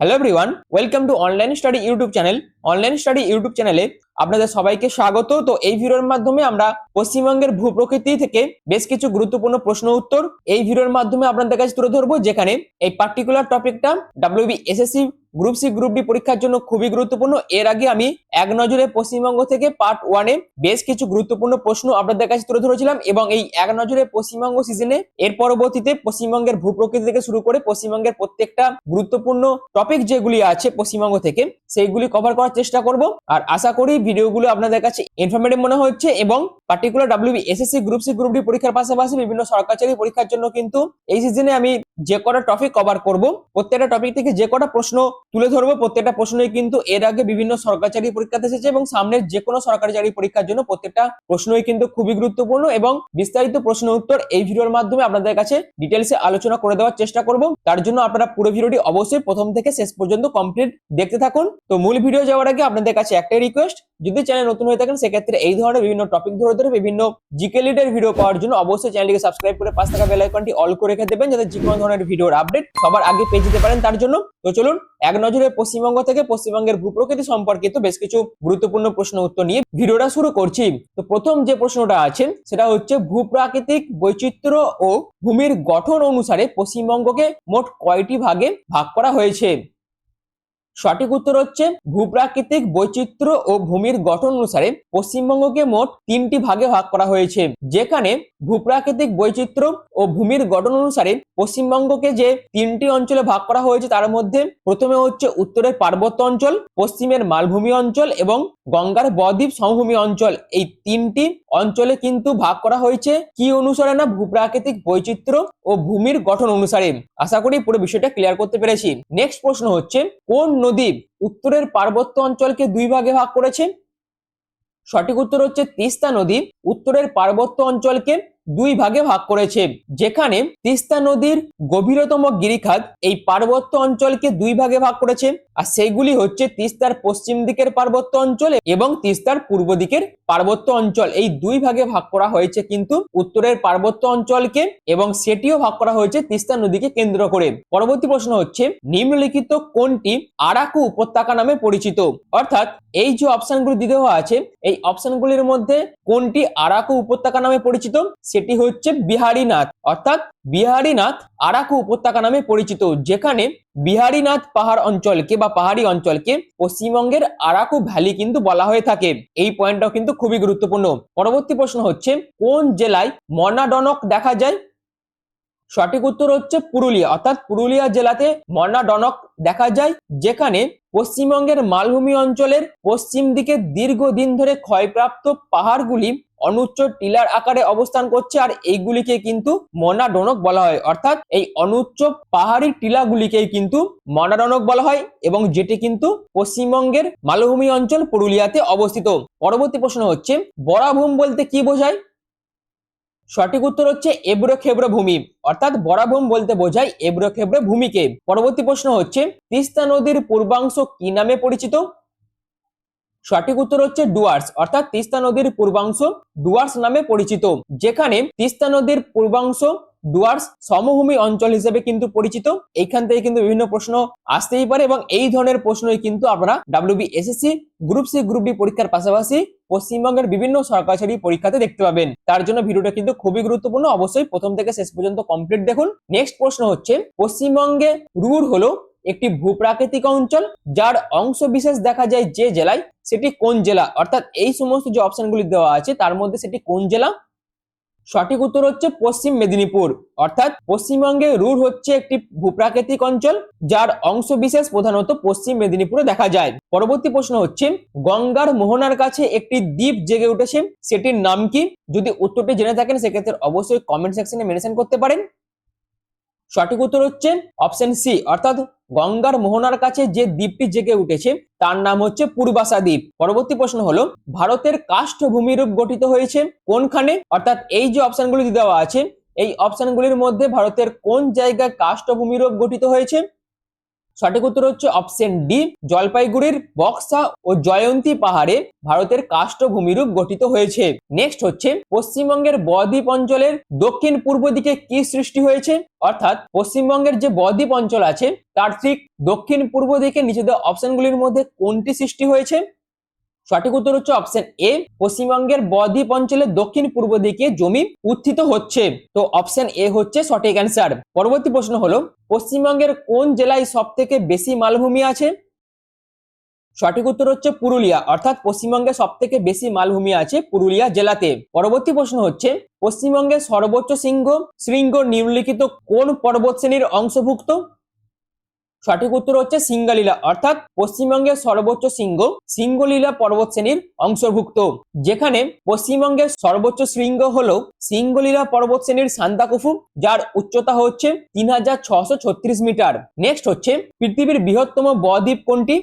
Hello everyone, welcome to online study YouTube channel. Online study YouTube চ্যানেলে আপনাদের সবাইকে স্বাগত। তো এই ভিডিওর মাধ্যমে আমরা পশ্চিমবঙ্গের ভূপ্রকৃতি থেকে বেশ কিছু গুরুত্বপূর্ণ প্রশ্ন উত্তর এই ভিডিওর মাধ্যমে আপনাদের কাছে তুলে ধরবো, যেখানে এই পার্টিকুলার টপিকটা WBSSC group C group D পরীক্ষার জন্য খুবই গুরুত্বপূর্ণ। এর আগে আমি এক নজরে পশ্চিমবঙ্গ থেকে পার্ট 1-এ বেশ কিছু গুরুত্বপূর্ণ প্রশ্ন আপনাদের কাছে তুলে ধরেছিলাম, এবং এই এক নজরে পশ্চিমবঙ্গ সিজনে এর পরবর্তীতে পশ্চিমবঙ্গের ভূপ্রকৃতি থেকে শুরু করে পশ্চিমবঙ্গের প্রত্যেকটা গুরুত্বপূর্ণ টপিক যেগুলি আছে পশ্চিমবঙ্গ থেকে সেইগুলি কভার করার চেষ্টা করব। আর আশা করি ভিডিওগুলো আপনাদের কাছে ইনফরমেটিভ মনে হচ্ছে, এবং particular WBSSC group C group D পরীক্ষার পাশাপাশি বিভিন্ন সরকারি পরীক্ষার জন্য কিন্তু এই সিজনে আমি যে কটা টপিক কভার করব, প্রত্যেকটা টপিক থেকে যে কটা প্রশ্ন তুলে ধরবো, প্রত্যেকটা প্রশ্নই কিন্তু এর আগে বিভিন্ন সরকারি পরীক্ষাতে এসেছে, এবং সামনের যে কোনো সরকারি পরীক্ষার জন্য প্রত্যেকটা প্রশ্নই কিন্তু খুবই গুরুত্বপূর্ণ। এবং বিস্তারিত প্রশ্ন উত্তর এই ভিডিওর মাধ্যমে আপনাদের কাছে ডিটেলসে আলোচনা করে দেওয়ার চেষ্টা করব। তার জন্য আপনারা পুরো ভিডিওটি অবশ্যই প্রথম থেকে শেষ পর্যন্ত কমপ্লিট দেখতে থাকুন। তো মূল ভিডিও যাওয়ার আগে আপনাদের কাছে একটাই রিকোয়েস্ট, যদি চ্যানেল নতুন হয়ে থাকেন সেক্ষেত্রে এই ধরনের বিভিন্ন টপিক ধরে বিভিন্ন জিকে লিডের ভিডিও পাওয়ার জন্য অবশ্যই চ্যানেলটিকে সাবস্ক্রাইব করে পাশে থাকা বেল আইকনটি অল করে রেখে দেবেন, যাতে যে কোনো ধরনের ভিডিওর আপডেট সবার আগে পেয়ে যেতে পারেন তার জন্য। তো চলুন এক নজরে পশ্চিমবঙ্গ থেকে পশ্চিমবঙ্গের ভূপ্রকৃতি সম্পর্কিত বেশ কিছু গুরুত্বপূর্ণ প্রশ্ন উত্তর নিয়ে ভিডিওটা শুরু করছি। তো প্রথম যে প্রশ্নটা আছে সেটা হচ্ছে, ভূপ্রাকৃতিক বৈচিত্র্য ও ভূমির গঠন অনুসারে পশ্চিমবঙ্গকে মোট কয়টি ভাগে ভাগ করা হয়েছে? সঠিক উত্তর হচ্ছে, ভূপ্রাকৃতিক বৈচিত্র্য ও ভূমির গঠন অনুসারে পশ্চিমবঙ্গকে মোট 3টি ভাগে ভাগ করা হয়েছে, যেখানে ভূপ্রাকৃতিক বৈচিত্র্য ও ভূমির গঠন অনুসারে পশ্চিমবঙ্গকে যে 3টি অঞ্চলে ভাগ করা হয়েছে তার মধ্যে প্রথমে হচ্ছে উত্তরের পার্বত্য অঞ্চল, পশ্চিমের মালভূমি অঞ্চল এবং গঙ্গার বদ্বীপ সমভূমি অঞ্চল। এই 3টি অঞ্চলে কিন্তু ভাগ করা হয়েছে কি অনুসারে? না, ভূপ্রাকৃতিক বৈচিত্র্য ও ভূমির গঠন অনুসারে। আশা করি পুরো বিষয়টা ক্লিয়ার করতে পেরেছি। নেক্সট প্রশ্ন হচ্ছে, কোন নদী উত্তরের পার্বত্য অঞ্চলকে 2 ভাগে ভাগ করেছে? সঠিক উত্তর হচ্ছে, তিস্তা নদী উত্তরের পার্বত্য অঞ্চলকে 2 ভাগে ভাগ করেছে, যেখানে তিস্তা নদীর গভীরতম গিরিখাত এই পার্বত্য অঞ্চলকে 2 ভাগে ভাগ করেছে। আর সেইগুলি হচ্ছে তিস্তার পশ্চিম দিকের পার্বত্য অঞ্চল এবং তিস্তার পূর্ব দিকের পার্বত্য অঞ্চল। এই 2 ভাগে ভাগ করা হয়েছে কিন্তু উত্তরের পার্বত্য অঞ্চলকে, এবং সেটিও ভাগ করা হয়েছে তিস্তা নদীকে কেন্দ্র করে। পরবর্তী প্রশ্ন হচ্ছে, নিম্নলিখিত কোনটি আরাকু উপত্যকা নামে পরিচিত? অর্থাৎ এই যে অপশনগুলি দিতে দেওয়া আছে, এই অপশনগুলির মধ্যে কোনটি আরাকু উপত্যকা নামে পরিচিত? সেটি হচ্ছে বিহারীনাথ। অর্থাৎ বিহারীনাথ আরাকু উপত্যকা নামে পরিচিত, যেখানে বিহারীনাথ পাহাড় অঞ্চলকে বা পাহাড়ি অঞ্চলকে পশ্চিমবঙ্গের আরাকু ভ্যালি কিন্তু বলা হয়ে থাকে। এই পয়েন্টটাও কিন্তু খুবই গুরুত্বপূর্ণ। পরবর্তী প্রশ্ন হচ্ছে, কোন জেলায় ময়নাডনক দেখা যায়? সঠিক উত্তর হচ্ছে পুরুলিয়া। অর্থাৎ পুরুলিয়া জেলাতে ময়নাডনক দেখা যায়, যেখানে পশ্চিমবঙ্গের মালভূমি অঞ্চলের পশ্চিম দিকে দীর্ঘদিন ধরে ক্ষয়প্রাপ্ত পাহাড়গুলি অনুচ্চ টিলার আকারে অবস্থান করছে, আর এইগুলিকে কিন্তু ময়নাডনক বলা হয়। অর্থাৎ এই অনুচ্চ পাহাড়ি টিলাগুলিকেই কিন্তু ময়নাডনক বলা হয়, এবং যেটি কিন্তু পশ্চিমবঙ্গের মালভূমি অঞ্চল পুরুলিয়াতে অবস্থিত। পরবর্তী প্রশ্ন হচ্ছে, বরাভূম বলতে কি বোঝায়? সঠিক উত্তর হচ্ছে এবড়ো খেবড়ো ভূমি। অর্থাৎ বরাভূম বলতে বোঝায় এবড়ো খেবড়ো ভূমিকে। পরবর্তী প্রশ্ন হচ্ছে, তিস্তা নদীর পূর্বাংশ কি নামে পরিচিত? সঠিক উত্তর হচ্ছে ডুয়ার্স। অর্থাৎ তিস্তা নদীর পূর্বাংশ ডুয়ার্স নামে পরিচিত, যেখানে তিস্তা নদীর পূর্বাংশ ডুয়ার্স সমভূমি অঞ্চল হিসেবে কিন্তু পরিচিত। এইখান থেকে কিন্তু বিভিন্ন প্রশ্ন আসতেই পারে, এবং এই ধরনের প্রশ্নই কিন্তু আপনারা WBSSC group C group D পরীক্ষার পাশাপাশি পশ্চিমবঙ্গের বিভিন্ন সরকারি পরীক্ষাতে দেখতে পাবেন। তার জন্য ভিডিওটা কিন্তু খুবই গুরুত্বপূর্ণ, অবশ্যই প্রথম থেকে শেষ পর্যন্ত কমপ্লিট দেখুন। নেক্সট প্রশ্ন হচ্ছে, পশ্চিমবঙ্গে রুর হলো একটি ভূপ্রাকৃতিক অঞ্চল যার অংশ বিশেষ দেখা যায় যে জেলায়, সেটি কোন জেলা? অর্থাৎ এই সমস্ত যে অপশনগুলি দেওয়া আছে তার মধ্যে সেটি কোন জেলা? সঠিক উত্তর হচ্ছে পশ্চিম মেদিনীপুর। অর্থাৎ পশ্চিমবঙ্গে রুর হচ্ছে একটি ভূপ্রাকৃতিক অঞ্চল যার অংশ বিশেষ প্রধানত পশ্চিম মেদিনীপুরে দেখা যায়। পরবর্তী প্রশ্ন হচ্ছে, গঙ্গার মোহনার কাছে একটি দ্বীপ জেগে উঠেছে, সেটির নাম কি? যদি উত্তরটি জেনে থাকেন সেক্ষেত্রে অবশ্যই কমেন্ট সেকশনে মেনশন করতে পারেন। সঠিক উত্তর হচ্ছে অপশন সি, অর্থাৎ গঙ্গার মোহনার কাছে যে দ্বীপটি জেগে উঠেছে তার নাম হচ্ছে পূর্বাশা দ্বীপ। পরবর্তী প্রশ্ন হলো, ভারতের কাষ্ঠ ভূমিরূপ গঠিত হয়েছে কোনখানে? অর্থাৎ এই যে অপশনগুলি দেওয়া আছে এই অপশনগুলির মধ্যে ভারতের কোন জায়গায় কাষ্ঠ ভূমিরূপ গঠিত হয়েছে? সঠিক উত্তর হচ্ছে অপশন ডি, জলপাইগুড়ির বক্সা ও জয়ন্তী পাহাড়ে ভারতের কাষ্ঠ ভূমিরূপ গঠিত হয়েছে। নেক্সট হচ্ছে পশ্চিমবঙ্গের বদ্বীপ অঞ্চলের দক্ষিণ পূর্ব দিকে কি সৃষ্টি হয়েছে, অর্থাৎ পশ্চিমবঙ্গের যে বদ্বীপ অঞ্চল আছে তার ঠিক দক্ষিণ পূর্ব দিকে নিচে দেওয়া অপশনগুলির মধ্যে কোনটি সৃষ্টি হয়েছে? সঠিক উত্তর হচ্ছে অপশন এ, পশ্চিমবঙ্গের বদ্বীপ অঞ্চলের দক্ষিণ পূর্ব দিকে জমি উত্থিত হচ্ছে। তো অপশন এ হচ্ছে সঠিক অ্যান্সার। পরবর্তী প্রশ্ন হলো, পশ্চিমবঙ্গের কোন জেলায় সব থেকে বেশি মালভূমি আছে? সঠিক উত্তর হচ্ছে পুরুলিয়া, অর্থাৎ পশ্চিমবঙ্গে সব থেকে বেশি মালভূমি আছে পুরুলিয়া জেলাতে। পরবর্তী প্রশ্ন হচ্ছে, পশ্চিমবঙ্গের সর্বোচ্চ শৃঙ্গ নিম্নলিখিত কোন পর্বত শ্রেণীর অংশভুক্ত? সঠিক উত্তর হচ্ছে সিঙ্গালীলা, অর্থাৎ পশ্চিমবঙ্গের সর্বোচ্চ শৃঙ্গ সিঙ্গলীলা পর্বত শ্রেণীর অংশভুক্ত, যেখানে পশ্চিমবঙ্গের সর্বোচ্চ শৃঙ্গ হলো সিঙ্গলীলা পর্বত শ্রেণীর সান্দাকফু, যার উচ্চতা হচ্ছে 3636 মিটার। নেক্সট হচ্ছে, পৃথিবীর বৃহত্তম বদ্বীপ কোনটি?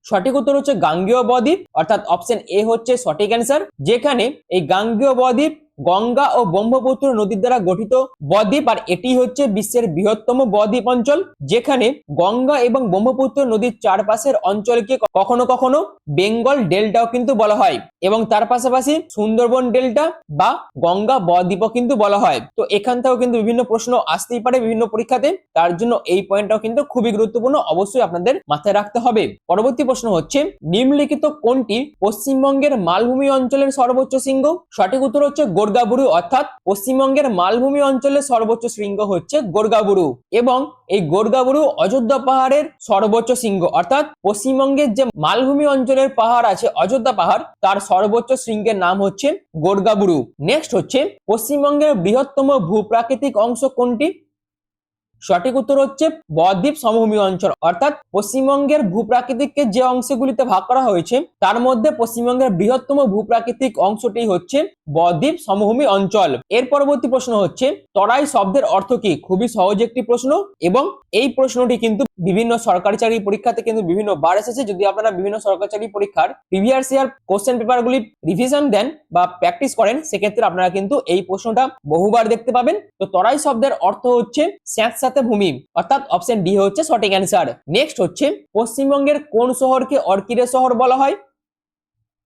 সঠিক উত্তর হচ্ছে গাঙ্গেয় বদ্বীপ, অর্থাৎ অপশন এ হচ্ছে সঠিক অ্যান্সার, যেখানে এই গাঙ্গেয় বদ্বীপ গঙ্গা ও ব্রহ্মপুত্র নদীর দ্বারা গঠিত বদ্বীপ, আর এটি হচ্ছে বিশ্বের বৃহত্তম বদ্বীপ অঞ্চল, যেখানে গঙ্গা এবং ব্রহ্মপুত্র নদীর চারপাশের অঞ্চলকে কখনো কখনো বেঙ্গল ডেল্টাও কিন্তু বলা হয়, এবং তার পাশাপাশি সুন্দরবন ডেল্টা বা গঙ্গা বদ্বীপও কিন্তু বলা হয়। তো এখান থেকেও কিন্তু বিভিন্ন প্রশ্ন আসতেই পারে বিভিন্ন পরীক্ষাতে, তার জন্য এই পয়েন্টটাও কিন্তু খুবই গুরুত্বপূর্ণ, অবশ্যই আপনাদের মাথায় রাখতে হবে। পরবর্তী প্রশ্ন হচ্ছে, নিম্নলিখিত কোনটি পশ্চিমবঙ্গের মালভূমি অঞ্চলের সর্বোচ্চ শৃঙ্গ? সঠিক উত্তর হচ্ছে গোর্গাবুরু, অর্থাৎ পশ্চিমবঙ্গের মালভূমি অঞ্চলের সর্বোচ্চ শৃঙ্গ হচ্ছে গোর্গাবুরু, এবং এই গোর্গাবুরু অযোধ্যা পাহাড়ের সর্বোচ্চ শৃঙ্গ, অর্থাৎ পশ্চিমবঙ্গের যে মালভূমি অঞ্চলের পাহাড় আছে অযোধ্যা পাহাড়, তার সর্বোচ্চ শৃঙ্গের নাম হচ্ছে গোর্গাবুরু। নেক্সট হচ্ছে, পশ্চিমবঙ্গের বৃহত্তম ভূপ্রাকৃতিক অংশ কোনটি? সঠিক উত্তর হচ্ছে বদ্বীপ সমভূমি অঞ্চল, অর্থাৎ পশ্চিমবঙ্গের ভূপ্রাকৃতিককে যে অংশগুলিতে ভাগ করা হয়েছে তার মধ্যে পশ্চিমবঙ্গের বৃহত্তম ভূপ্রাকৃতিক অংশটি হচ্ছে বদ্বীপ সমভূমি অঞ্চল। এর পরবর্তী প্রশ্ন হচ্ছে, তরাই শব্দের অর্থ কি? খুবই সহজ একটি প্রশ্ন, এবং এই প্রশ্নটি কিন্তু বিভিন্ন সরকারি চাকরি পরীক্ষাতে কিন্তু বিভিন্ন বার এসেছে। যদি আপনারা বিভিন্ন সরকারি চাকরি পরীক্ষার প্রিভিয়াস ইয়ার কোশ্চেন পেপারগুলি রিভিশন দেন বা প্র্যাকটিস করেন, সেক্ষেত্রে আপনারা কিন্তু এই প্রশ্নটা বহুবার দেখতে পাবেন। তো তরাই শব্দের অর্থ হচ্ছে স্যাঁতস্যাঁতে ভূমি, অর্থাৎ অপশন ডি হচ্ছে সঠিক অ্যান্সার। নেক্সট হচ্ছে, পশ্চিমবঙ্গের কোন শহরকে অর্কিডের শহর বলা হয়?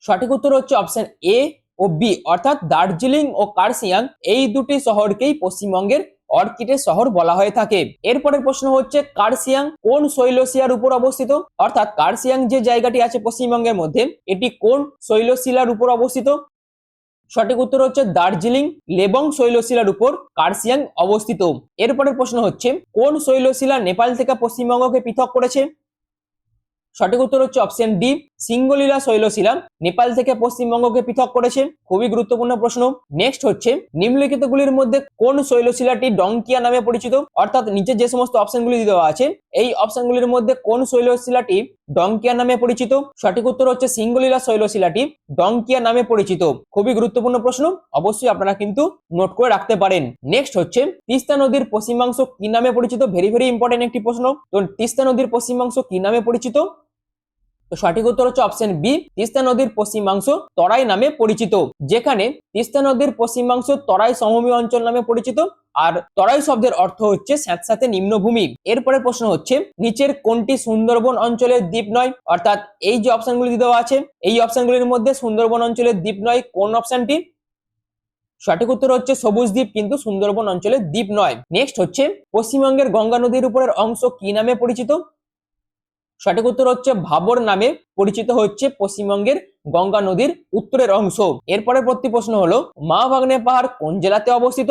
সঠিক উত্তর হচ্ছে অপশন এ ও বি, অর্থাৎ দার্জিলিং ও কার্শিয়াং এই দুটি শহরকেই পশ্চিমবঙ্গের অর্কিডের শহর বলা হয়ে থাকে। এরপরের প্রশ্ন হচ্ছে, কার্শিয়াং কোন শৈলশিলার উপর অবস্থিত? অর্থাৎ কার্শিয়াং যে জায়গাটি আছে পশ্চিমবঙ্গের মধ্যে, এটি কোন শৈলশিলার উপর অবস্থিত? সঠিক উত্তর হচ্ছে দার্জিলিং লেবং শৈলশিলার উপর কার্শিয়াং অবস্থিত। এরপরের প্রশ্ন হচ্ছে, কোন শৈলশিলা নেপাল থেকে পশ্চিমবঙ্গকে পৃথক করেছে? সঠিক উত্তর হচ্ছে অপশন ডি, সিঙ্গলীলা শৈলশিলা নেপাল থেকে পশ্চিমবঙ্গকে পৃথক করেছে। খুবই গুরুত্বপূর্ণ প্রশ্ন। নেক্সট হচ্ছে, নিম্নলিখিতগুলির মধ্যে কোন শৈলশিলাটি ডংকিয়া নামে পরিচিত? অর্থাৎ নিচে যে সমস্ত অপশনগুলি দেওয়া আছে এই অপশনগুলির মধ্যে কোন শৈলশিলাটি ডংকিয়া নামে পরিচিত? সঠিক উত্তর হচ্ছে সিঙ্গলীলা শৈলশিলাটি ডংকিয়া নামে পরিচিত। খুবই গুরুত্বপূর্ণ প্রশ্ন, অবশ্যই আপনারা কিন্তু নোট করে রাখতে পারেন। নেক্সট হচ্ছে, তিস্তা নদীর পশ্চিমাংশ কি নামে পরিচিত? ভেরি ভেরি ইম্পর্টেন্ট একটি প্রশ্ন। তো তিস্তা নদীর পশ্চিমাংশ কি নামে পরিচিত? তো সঠিক উত্তর হচ্ছে অপশন বি, তিস্তা নদীর পশ্চিমাংশ তরাই নামে পরিচিত, যেখানে তিস্তা নদীর পশ্চিমাংশ তরাই সমভূমি অঞ্চল নামে পরিচিত, আর তরাই শব্দের অর্থ হচ্ছে স্যাঁতস্যাঁতে নিম্নভূমি। এরপরে প্রশ্ন হচ্ছে, নিচের কোনটি সুন্দরবন অঞ্চলের দ্বীপ নয়? অর্থাৎ এই যে অপশনগুলি দেওয়া আছে এই অপশনগুলির মধ্যে সুন্দরবন অঞ্চলের দ্বীপ নয় কোন অপশনটি? সঠিক উত্তর হচ্ছে সবুজ দ্বীপ, কিন্তু সুন্দরবন অঞ্চলের দ্বীপ নয়। নেক্সট হচ্ছে, পশ্চিমবঙ্গের গঙ্গা নদীর উপরের অংশ কি নামে পরিচিত? সঠিক উত্তর হচ্ছে ভাবর নামে পরিচিত হচ্ছে পশ্চিমবঙ্গের গঙ্গা নদীর উত্তরের অংশ। এরপরে প্রশ্ন হলো, মা ভাগ্নে পাহাড় কোন জেলাতে অবস্থিত?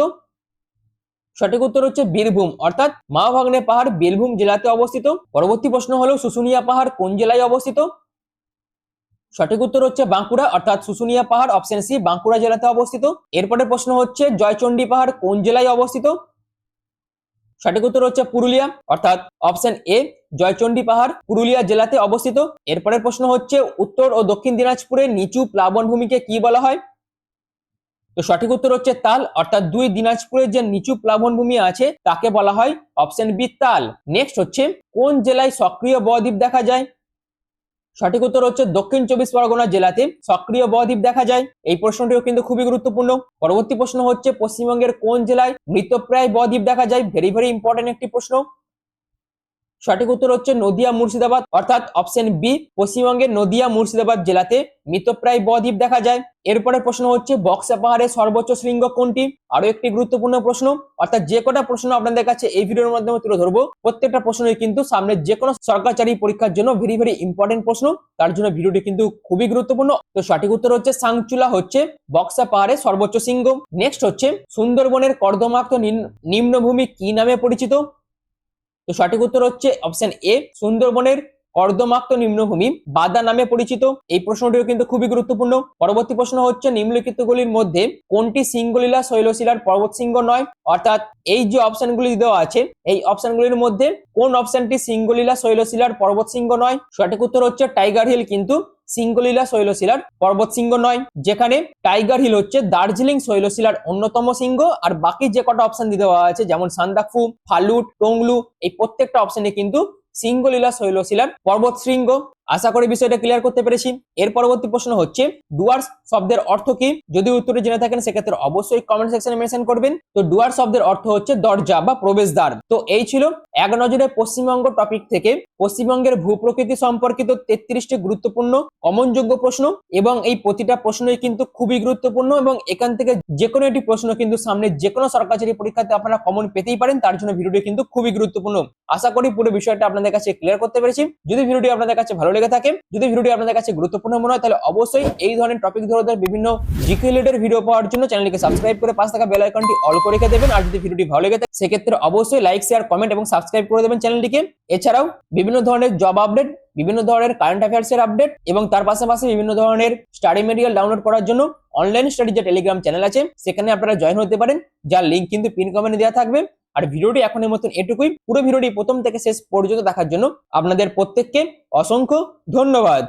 সঠিক উত্তর হচ্ছে বীরভূম, অর্থাৎ মা ভাগ্নে পাহাড় বীরভূম জেলাতে অবস্থিত। পরবর্তী প্রশ্ন হলো, শুশুনিয়া পাহাড় কোন জেলায় অবস্থিত? সঠিক উত্তর হচ্ছে বাঁকুড়া, অর্থাৎ শুশুনিয়া পাহাড় অপশন সি বাঁকুড়া জেলাতে অবস্থিত। এরপরে প্রশ্ন হচ্ছে, জয়চন্ডী পাহাড় কোন জেলায় অবস্থিত? সঠিক উত্তর হচ্ছে পুরুলিয়া, অর্থাৎ অপশন এ জয়চন্ডী পাহাড় পুরুলিয়া জেলাতে অবস্থিত। এরপরের প্রশ্ন হচ্ছে, উত্তর ও দক্ষিণ দিনাজপুরের নিচু প্লাবন ভূমিকে কি বলা হয়? তো সঠিক উত্তর হচ্ছে তাল, অর্থাৎ দুই দিনাজপুরের যে নিচু প্লাবন ভূমি আছে তাকে বলা হয় অপশন বি তাল। নেক্সট হচ্ছে, কোন জেলায় সক্রিয় বদ্বীপ দেখা যায়? সঠিক উত্তর হচ্ছে দক্ষিণ 24 পরগনা জেলাতে সক্রিয় বদ্বীপ দেখা যায়। এই প্রশ্নটিও কিন্তু খুবই গুরুত্বপূর্ণ। পরবর্তী প্রশ্ন হচ্ছে, পশ্চিমবঙ্গের কোন জেলায় মৃতপ্রায় বদ্বীপ দেখা যায়? ভেরি ভেরি ইম্পর্টেন্ট একটি প্রশ্ন। সঠিক উত্তর হচ্ছে নদিয়া মুর্শিদাবাদ, অর্থাৎ অপশন বি, পশ্চিমবঙ্গের নদিয়া মুর্শিদাবাদ জেলাতে মৃতপ্রায় বদ্বীপ দেখা যায়। এরপরে প্রশ্ন হচ্ছে বক্সা পাহাড়ের সর্বোচ্চ শৃঙ্গ কোনটি? আরো একটি গুরুত্বপূর্ণ প্রশ্ন, অর্থাৎ যে কটা প্রশ্ন আপনাদের কাছে এই ভিডিওর মাধ্যমে তুলে ধরবো প্রত্যেকটা প্রশ্নই কিন্তু সামনে যে কোনো সরকারি পরীক্ষার জন্য ভেরি ভেরি ইম্পর্টেন্ট প্রশ্ন, তার জন্য ভিডিওটি কিন্তু খুবই গুরুত্বপূর্ণ। তো সঠিক উত্তর হচ্ছে সাংচুলা হচ্ছে বক্সা পাহাড়ের সর্বোচ্চ শৃঙ্গ। নেক্সট হচ্ছে সুন্দরবনের কর্দমাক্ত নিম্নভূমি কি নামে পরিচিত? তো সঠিক উত্তর হচ্ছে অপশন এ, সুন্দরবনের কর্দমাক্ত নিম্নভূমি বাদা নামে পরিচিত। এই প্রশ্নটিও কিন্তু খুবই গুরুত্বপূর্ণ। পরবর্তী প্রশ্ন হচ্ছে নিম্নলিখিতগুলির মধ্যে কোনটি সিঙ্গলীলা শৈলশিলার পর্বতশৃঙ্গ নয়? অর্থাৎ এই যে অপশনগুলি দেওয়া আছে এই অপশনগুলির মধ্যে কোন অপশনটি সিঙ্গলীলা শৈলশিলার পর্বতশৃঙ্গ নয়? সঠিক উত্তর হচ্ছে টাইগার হিল কিন্তু সিঙ্গলীলা শৈলশিলার পর্বতশৃঙ্গ নয়, যেখানে টাইগার হিল হচ্ছে দার্জিলিং শৈলশিলার অন্যতম শৃঙ্গ। আর বাকি যে কটা অপশন দিয়ে দেওয়া আছে যেমন সান্দাকফু, ফালুট, টংলু, এই প্রত্যেকটা অপশনে কিন্তু সিঙ্গলীলা শৈলশিলার পর্বত শৃঙ্গ। আশা করি বিষয়টা ক্লিয়ার করতে পেরেছি। এর পরবর্তী প্রশ্ন হচ্ছে ডুয়ার্স শব্দের অর্থ কি? যদি উত্তরটি জেনে থাকেন সেক্ষেত্রে অবশ্যই কমেন্ট সেকশনে মেনশন করবেন। তো ডুয়ার্স শব্দের অর্থ হচ্ছে দরজা বা প্রবেশদ্বার। তো এই ছিল এক নজরে পশ্চিমবঙ্গ টপিক থেকে পশ্চিমবঙ্গের ভূপ্রকৃতি সম্পর্কিত 33টি গুরুত্বপূর্ণ কমনযোগ্য প্রশ্ন, এবং এই প্রতিটা প্রশ্নই কিন্তু খুবই গুরুত্বপূর্ণ এবং এখান থেকে যে কোনো একটি প্রশ্ন কিন্তু সামনে যে কোনো সরকারি পরীক্ষাতে আপনারা কমন পেতেই পারেন, তার জন্য ভিডিওটি কিন্তু খুবই গুরুত্বপূর্ণ। আশা করি পুরো বিষয়টা আপনাদের কাছে ক্লিয়ার করতে পেরেছি। যদি ভিডিওটি আপনাদের কাছে ভালো লেগে থাকে, যদি ভিডিওটি আপনাদের কাছে গুরুত্বপূর্ণ মনে হয়, তাহলে অবশ্যই এই ধরনের টপিক ধরে বিভিন্ন জিকে রিলেটেড ভিডিও পাওয়ার জন্য চ্যানেলটিকে সাবস্ক্রাইব করে পাশে থাকা বেল আইকনটি অল করে রেখে দেবেন। আর যদি ভিডিওটি ভালো লেগে থাকে সেক্ষেত্রে অবশ্যই লাইক, শেয়ার, কমেন্ট এবং সাবস্ক্রাইব করে দেবেন চ্যানেলটিকে। এছাড়াও বিভিন্ন ধরনের জব আপডেট, বিভিন্ন ধরনের কারেন্ট অ্যাফেয়ার্স এর আপডেট এবং তার পাশাপাশি বিভিন্ন ধরনের স্টাডি মেটেরিয়াল ডাউনলোড করার জন্য অনলাইন স্টাডি যে টেলিগ্রাম চ্যানেল আছে সেখানে আপনারা জয়েন হতে পারেন, যার লিংক কিন্তু পিন কমেন্টে দেওয়া থাকবে। আর ভিডিওটি এখনের মতন এটুকুই। পুরো ভিডিওটি প্রথম থেকে শেষ পর্যন্ত দেখার জন্য আপনাদের প্রত্যেককে অসংখ্য ধন্যবাদ।